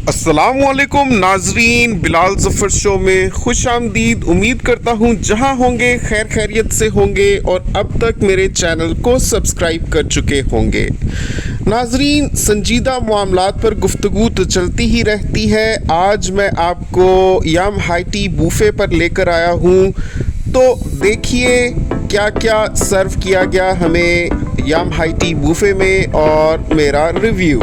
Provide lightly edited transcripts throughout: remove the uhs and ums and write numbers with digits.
अस्सलामुअलैकुम नाजरीन, बिलाल ज़फ़र शो में खुश आमदीद। उम्मीद करता हूँ जहाँ होंगे खैर खैरियत से होंगे और अब तक मेरे चैनल को सब्सक्राइब कर चुके होंगे। नाजरीन, संजीदा मामलात पर गुफ्तगू तो चलती ही रहती है। आज मैं आपको यम हाइटी बूफे पर लेकर आया हूँ, तो देखिए क्या क्या सर्व किया गया हमें यम हाइटी बूफे में और मेरा रिव्यू।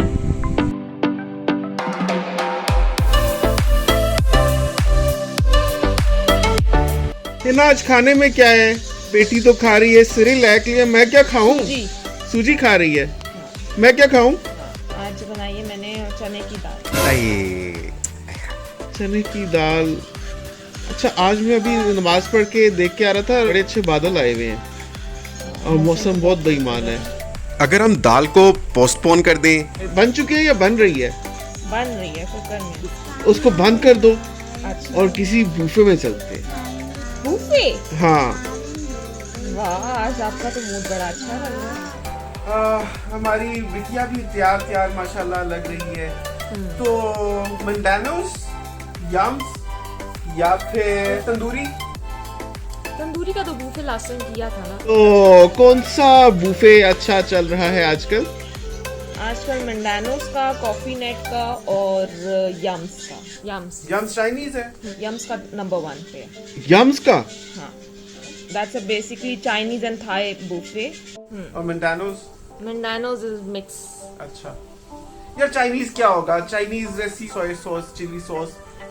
ना आज खाने में क्या है? बेटी तो खा रही है सिरिलैक, लिया मैं क्या खाऊं? सूजी खा रही है। मैं क्या खाऊं? आज बनाई है मैंने चने की दाल। चने की दाल। अच्छा, आज मैं अभी नमाज पढ़ के देख के आ रहा था, बड़े अच्छे बादल आए हुए हैं और मौसम बहुत बेईमान है। अगर हम दाल को पोस्टपोन कर दें, बन चुकी है या बन रही है? बन रही है कुकर में। उसको बंद कर दो। अच्छा। और किसी बूफे में चलते हैं। बूफे? हाँ। वाह, आज आपका तो मूड बड़ा अच्छा लग रहा है। हमारी बिटिया भी तैयार माशाल्लाह लग रही है। तो मंडानोस, यम्स या फिर तंदूरी का तो बूफे लास्ट टाइम किया था ना। तो कौन सा बूफे अच्छा चल रहा है आजकल? आजकल मंडानोस का, कॉफी नेट का और यम्स का। यम्स चाइनीज है। यम्स का नंबर 1 पे है। यम्स का? हाँ, that's a basically Chinese and Thai buffet. और मंडानोस इज मिक्स। अच्छा यार, चाइनीज क्या होगा? चाइनीज जैसी सोया सॉस, चिली सॉस,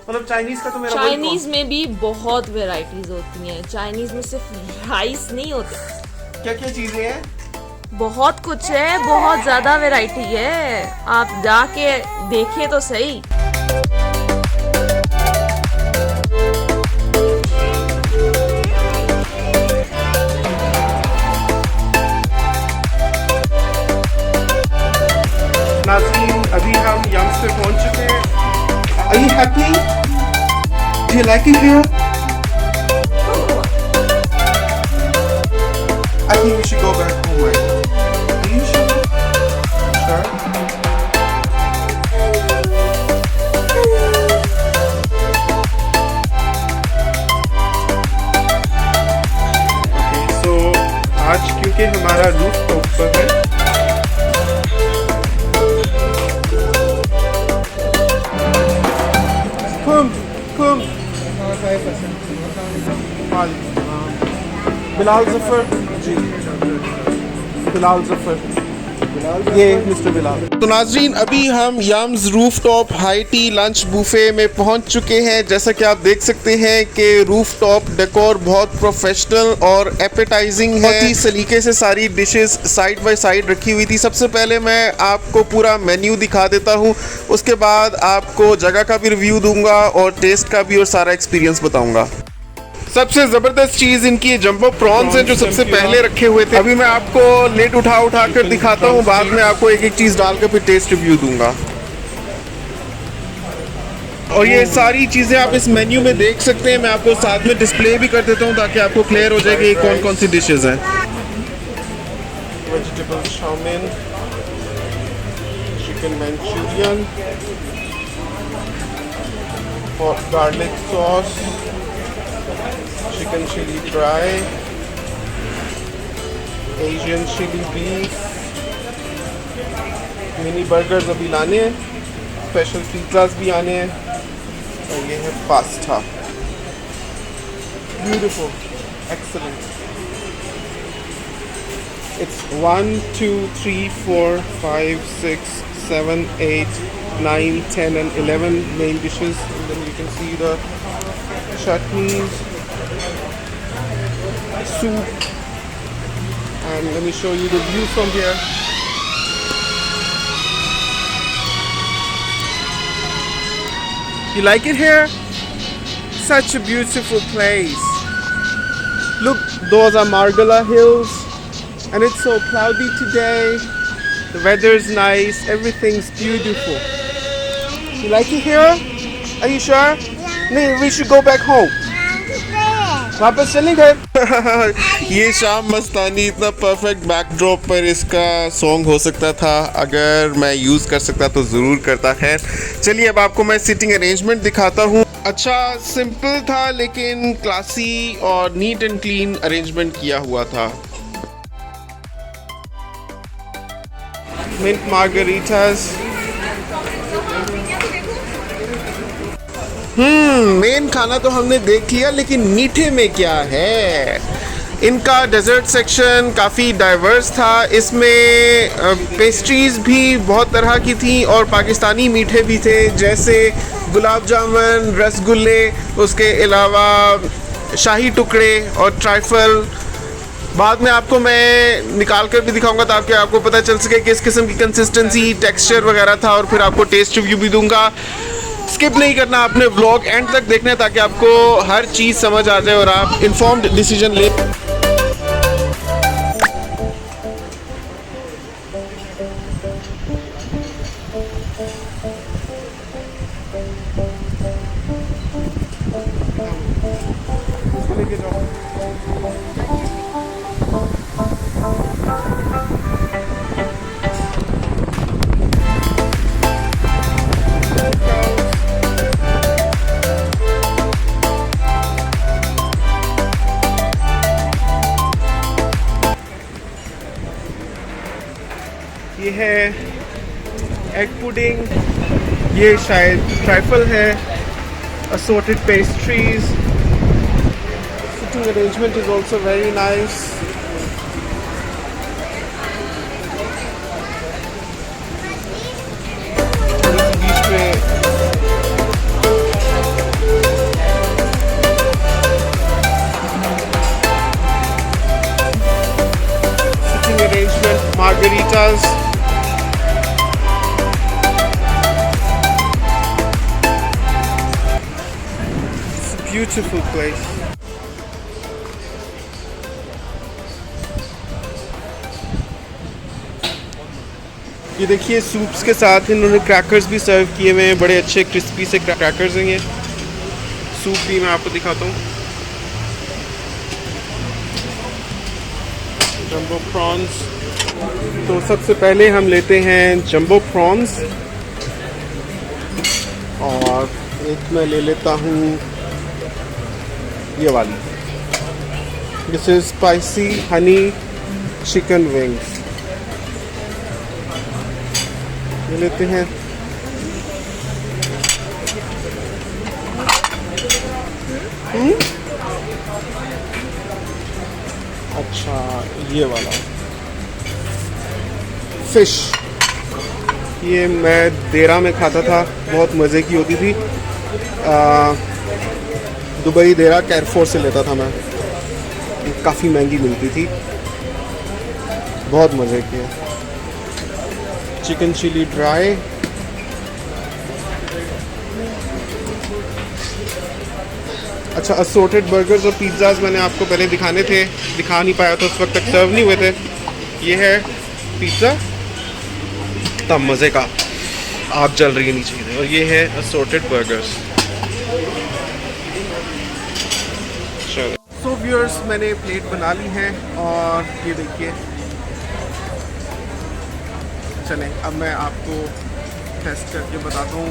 मतलब चाइनीज का तो मेरा चाइनीज में भी बहुत वेराइटीज होती हैं। चाइनीज में सिर्फ राइस नहीं होते, क्या क्या चीजें हैं? बहुत कुछ है, बहुत ज्यादा वैरायटी है। आप जाके देखें तो सही। नाज़रीन, अभी हम यम्स पे पहुंच चुके हैं। Are you happy? Do you like it here? I think we should go back home right now. Are you sure? Sure? Okay, so आज क्योंकि हमारा रूफ टॉप पर है, बिलाल ज़फ़र जी, बिलाल ज़फ़र, ये मिस्टर बिलाल। तो नाज़रीन, अभी हम Young's rooftop high tea lunch buffet में पहुंच चुके हैं। जैसा कि आप देख सकते हैं कि रूफटॉप डेकोर बहुत प्रोफेशनल और एपेटाइजिंग है। बहुत ही सलीके से सारी डिशेस साइड बाय साइड रखी हुई थी। सबसे पहले मैं आपको पूरा मेन्यू दिखा देता हूं, उसके बाद आपको जगह का भी रिव्यू दूंगा और टेस्ट का भी और सारा एक्सपीरियंस बताऊंगा। सबसे ज़बरदस्त चीज़ इनकी ये जंबो प्रॉन्स हैं जो सबसे पहले रखे हुए थे। अभी मैं आपको लेट उठा कर दिखाता हूँ, बाद में आपको एक एक चीज़ डालकर फिर टेस्ट रिव्यू दूंगा। और ये सारी चीज़ें आप इस मेन्यू में देख सकते हैं। मैं आपको साथ में डिस्प्ले भी कर देता हूँ ताकि आपको क्लियर हो जाए कि कौन कौन सी डिशेज हैं। Vegetable chowmein, chicken Manchurian, hot garlic sauce, chicken chilli dry, Asian chilli beef, mini burgers अभी लाने हैं, स्पेशल पिज़्ज़ास भी आने हैं, और ये है pasta. Beautiful, excellent. It's 1, 2, 3, 4, 5, 6, 7, 8, 9, 10 and 11 main dishes, and then you can see the chutneys, soup, and let me show you the view from here. You like it here? Such a beautiful place. Look, those are Margala Hills, and it's so cloudy today. The weather is nice, everything's beautiful. You like it here? Are you sure? Yeah. No, we should go back home. वापस चलेंगे। ये शाम मस्तानी इतना perfect backdrop पर इसका song हो सकता था, अगर मैं यूज़ कर सकता तो ज़रूर करता। खैर चलिए अब आपको मैं सिटिंग अरेंजमेंट दिखाता हूँ। अच्छा सिंपल था लेकिन क्लासी और नीट एंड क्लीन अरेंजमेंट किया हुआ था। मिंट मार्गरीटास। मेन खाना तो हमने देख लिया, लेकिन मीठे में क्या है। इनका डेजर्ट सेक्शन काफ़ी डाइवर्स था। इसमें पेस्ट्रीज़ भी बहुत तरह की थी और पाकिस्तानी मीठे भी थे, जैसे गुलाब जामुन, रसगुल्ले, उसके अलावा शाही टुकड़े और ट्राइफल। बाद में आपको मैं निकाल कर भी दिखाऊंगा ताकि आपको पता चल सके किस किस्म की कंसिस्टेंसी, टेक्सचर वगैरह था, और फिर आपको टेस्ट रिव्यू भी दूंगा। स्किप नहीं करना, आपने व्लॉग एंड तक देखना है ताकि आपको हर चीज़ समझ आ जाए और आप इन्फॉर्म्ड डिसीजन ले। लेके जाओ। ये है एग पुडिंग, ये शायद ट्राइफल है, assorted pastries. Sitting arrangement is also very nice. बीच में sitting arrangement, margaritas. Beautiful place. ये देखिए सूप्स के साथ इन्होंने क्रैकर्स भी सर्व किए हुए हैं, बड़े अच्छे क्रिस्पी से क्रैकर्स हैं ये। सूप भी मैं आपको दिखाता हूँ। Jumbo prawns. तो सबसे पहले हम लेते हैं जंबो प्रॉन्स, और एक मैं ले लेता हूँ ये वाली। This is spicy Honey chicken wings. ये लेते हैं। अच्छा ये वाला फिश, ये मैं देरा में खाता था, बहुत मज़े की होती थी। दुबई देरा कैरफोर से लेता था मैं, काफ़ी महंगी मिलती थी, बहुत मज़े की। चिकन चिली ड्राई, अच्छा असोर्टेड बर्गर्स और पिज़्ज़ाज मैंने आपको पहले दिखा नहीं पाया था, उस वक्त तक सर्व नहीं हुए थे। ये है पिज़्ज़ा, तब मज़े का, आग जल रही है नीचे, और ये है असोर्टेड बर्गर्स। सो व्यूअर्स, मैंने प्लेट बना ली है और ये देखिए। चलें अब मैं आपको टेस्ट करके बताता हूँ।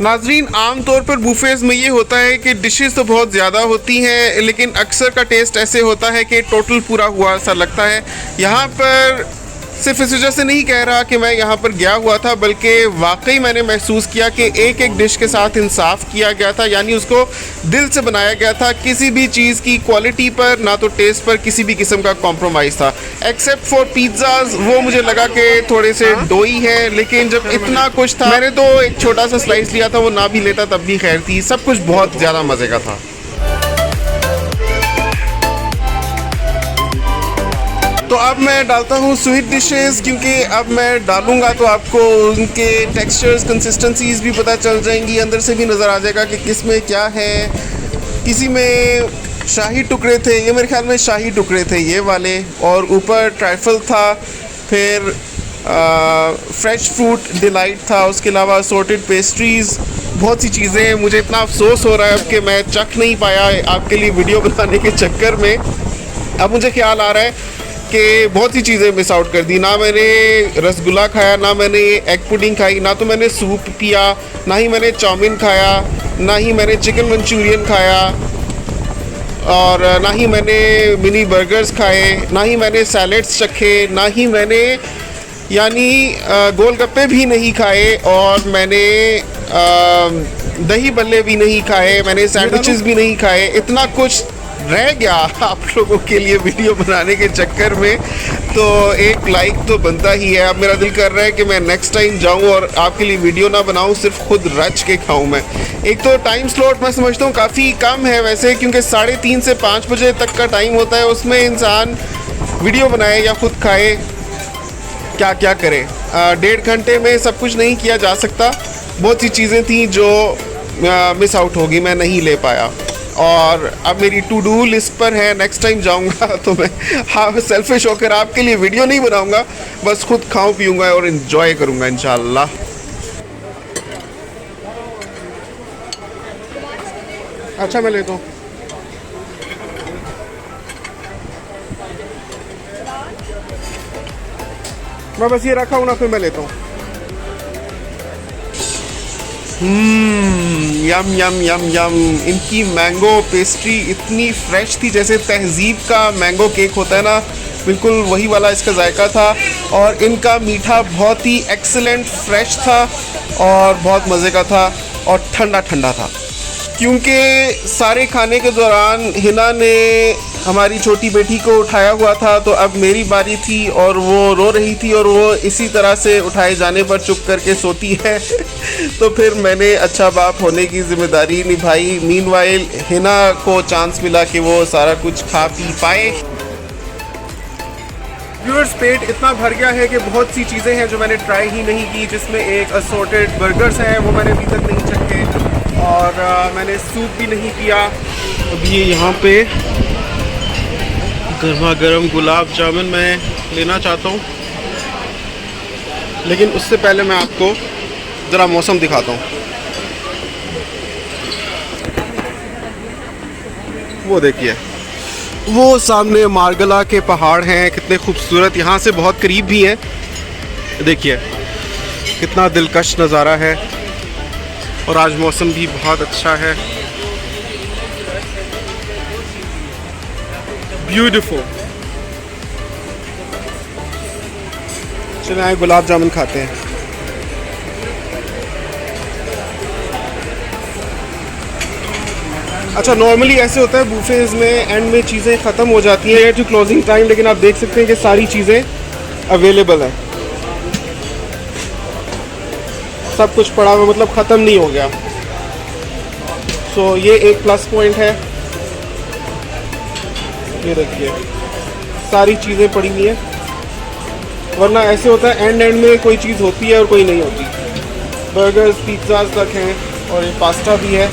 नाजरीन, आमतौर पर बुफेज में ये होता है कि डिशेस तो बहुत ज़्यादा होती हैं, लेकिन अक्सर का टेस्ट ऐसे होता है कि टोटल पूरा हुआ सा लगता है। यहाँ पर सिर्फ इस वजह से नहीं कह रहा कि मैं यहाँ पर गया हुआ था, बल्कि वाकई मैंने महसूस किया कि एक एक डिश के साथ इंसाफ किया गया था, यानी उसको दिल से बनाया गया था। किसी भी चीज़ की क्वालिटी पर ना तो टेस्ट पर किसी भी किस्म का कॉम्प्रोमाइज़ था, एक्सेप्ट फॉर पिज़्ज़ाज। वो मुझे लगा कि थोड़े से डोई है, लेकिन जब इतना कुछ था, मैंने तो एक छोटा सा स्लाइस लिया था, वो ना भी लेता तब भी खैर थी। सब कुछ बहुत ज़्यादा मज़े का था। तो अब मैं डालता हूँ स्वीट डिशेस, क्योंकि अब मैं डालूँगा तो आपको उनके टेक्सचर्स, कंसिस्टेंसीज भी पता चल जाएंगी, अंदर से भी नज़र आ जाएगा कि किस में क्या है। किसी में शाही टुकड़े थे, ये मेरे ख्याल में शाही टुकड़े थे ये वाले, और ऊपर ट्राइफल था। फिर फ्रेश फ्रूट डिलाइट था, उसके अलावा असॉर्टेड पेस्ट्रीज़, बहुत सी चीज़ें। मुझे इतना अफसोस हो रहा है अब कि मैं चख नहीं पाया आपके लिए वीडियो बनाने के चक्कर में। अब मुझे ख्याल आ रहा है कि बहुत सी चीज़ें मिस आउट कर दी। ना मैंने रसगुल्ला खाया, ना मैंने एग पुडिंग खाई, ना तो मैंने सूप पिया, ना ही मैंने चाउमीन खाया, ना ही मैंने चिकन मंचूरियन खाया, और ना ही मैंने मिनी बर्गर्स खाए, ना ही मैंने सैलेड्स चखे, ना ही मैंने यानी गोलगप्पे भी नहीं खाए, और मैंने दही बल्ले भी नहीं खाए, मैंने सैंडविचेस भी नहीं खाए। इतना कुछ रह गया आप लोगों के लिए वीडियो बनाने के चक्कर में, तो एक लाइक तो बनता ही है। अब मेरा दिल कर रहा है कि मैं नेक्स्ट टाइम जाऊं और आपके लिए वीडियो ना बनाऊं, सिर्फ खुद रच के खाऊं मैं। एक तो टाइम स्लॉट मैं समझता हूँ काफ़ी कम है वैसे, क्योंकि 3:30 से 5 बजे तक का टाइम होता है, उसमें इंसान वीडियो बनाए या खुद खाए, क्या क्या करे। 1.5 घंटे में सब कुछ नहीं किया जा सकता। बहुत सी चीज़ें थी जो मिस आउट होगी, मैं नहीं ले पाया, और अब मेरी टू डू लिस्ट पर है। नेक्स्ट टाइम जाऊंगा तो मैं सेल्फिश होकर आपके लिए वीडियो नहीं बनाऊंगा, बस खुद खाऊं पीऊंगा और इन्जॉय करूंगा इंशाल्लाह। अच्छा मैं लेता हूँ। मैं बस ये रखा हूँ ना, फिर मैं लेता हूँ। यम यम यम यम। इनकी मैंगो पेस्ट्री इतनी फ्रेश थी, जैसे तहजीब का मैंगो केक होता है ना, बिल्कुल वही वाला इसका जायका था। और इनका मीठा बहुत ही एक्सीलेंट फ्रेश था और बहुत मज़े का था, और ठंडा ठंडा था। क्योंकि सारे खाने के दौरान हिना ने हमारी छोटी बेटी को उठाया हुआ था, तो अब मेरी बारी थी और वो रो रही थी, और वो इसी तरह से उठाए जाने पर चुप करके सोती है तो फिर मैंने अच्छा बाप होने की जिम्मेदारी निभाई। मीनवाइल हिना को चांस मिला कि वो सारा कुछ खा पी पाए। व्यूअर्स, पेट इतना भर गया है कि बहुत सी चीज़ें हैं जो मैंने ट्राई ही नहीं की, जिसमें एक असॉर्टेड बर्गर्स हैं, वो मैंने अभी तक नहीं चखे, और मैंने सूप भी नहीं पिया। अब ये यहाँ पे गर्मा गर्म गुलाब जामुन मैं लेना चाहता हूँ, लेकिन उससे पहले मैं आपको ज़रा मौसम दिखाता हूँ। वो देखिए, वो सामने मार्गला के पहाड़ हैं, कितने खूबसूरत, यहाँ से बहुत करीब भी हैं। देखिए कितना दिलकश नज़ारा है, और आज मौसम भी बहुत अच्छा है, ब्यूटीफुल। चलिए आए गुलाब जामुन खाते हैं। अच्छा, नॉर्मली ऐसे होता है बुफेज में एंड में चीज़ें ख़त्म हो जाती हैं टू क्लोजिंग टाइम, लेकिन आप देख सकते हैं कि सारी चीज़ें अवेलेबल हैं, सब कुछ पड़ा हुआ, मतलब ख़त्म नहीं हो गया। सो ये एक प्लस पॉइंट है। ये देखिए सारी चीज़ें पड़ी हुई हैं, वरना ऐसे होता है एंड में कोई चीज़ होती है और कोई नहीं होती। बर्गर्स, पिज़्ज़ाज तक हैं, और ये पास्ता भी है।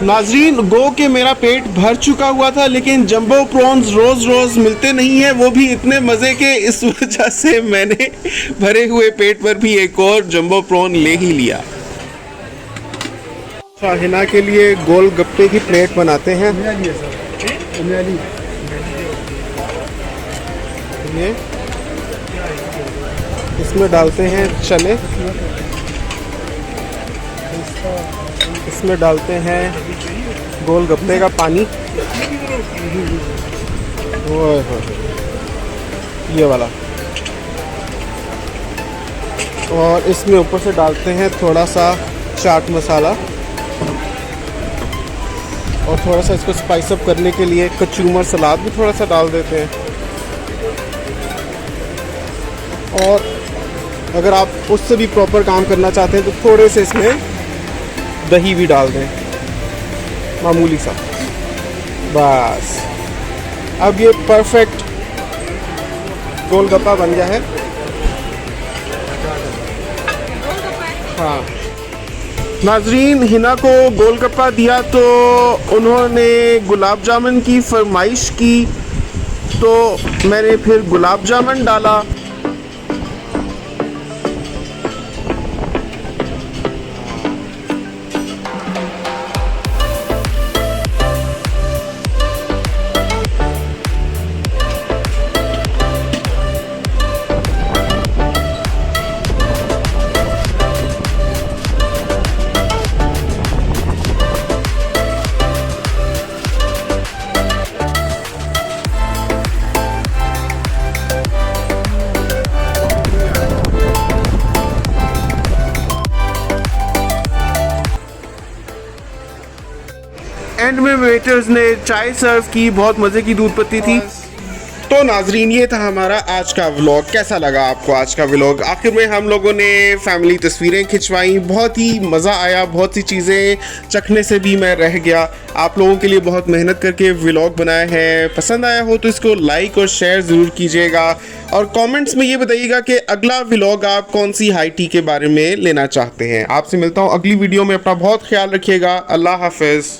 नाजरीन, गो के मेरा पेट भर चुका हुआ था, लेकिन जंबो प्रॉन्स रोज़ रोज़ मिलते नहीं हैं, वो भी इतने मज़े के, इस वजह से मैंने भरे हुए पेट पर भी एक और जंबो प्रॉन ले ही लिया। हिना के लिए गोल गप्पे की प्लेट बनाते हैं। ये इसमें डालते हैं चने, इसमें डालते हैं गोल गप्पे का पानी, ये वाला, और इसमें ऊपर से डालते हैं थोड़ा सा चाट मसाला, और थोड़ा सा इसको स्पाइस अप करने के लिए कचूमर सलाद भी थोड़ा सा डाल देते हैं। और अगर आप उससे भी प्रॉपर काम करना चाहते हैं तो थोड़े से इसमें दही भी डाल दें, मामूली सा, बस। अब ये परफेक्ट गोलगप्पा बन गया है। हाँ नाजरीन, हिना को गोलगप्पा दिया तो उन्होंने गुलाब जामुन की फरमाइश की, तो मैंने फिर गुलाब जामुन डाला। एंड में वेटर्स ने चाय सर्व की, बहुत मज़े की दूध पत्ती थी। तो नाजरीन, ये था हमारा आज का व्लॉग। कैसा लगा आपको आज का व्लॉग? आखिर में हम लोगों ने फैमिली तस्वीरें खिंचवाई, बहुत ही मज़ा आया, बहुत सी चीज़ें चखने से भी मैं रह गया। आप लोगों के लिए बहुत मेहनत करके व्लॉग बनाए हैं। पसंद आया हो तो इसको लाइक और शेयर ज़रूर कीजिएगा, और कमेंट्स में ये बताइएगा कि अगला व्लॉग आप कौन सी हाई टी के बारे में लेना चाहते हैं। आपसे मिलता हूँ अगली वीडियो में। अपना बहुत ख्याल रखिएगा। अल्लाह हाफिज़।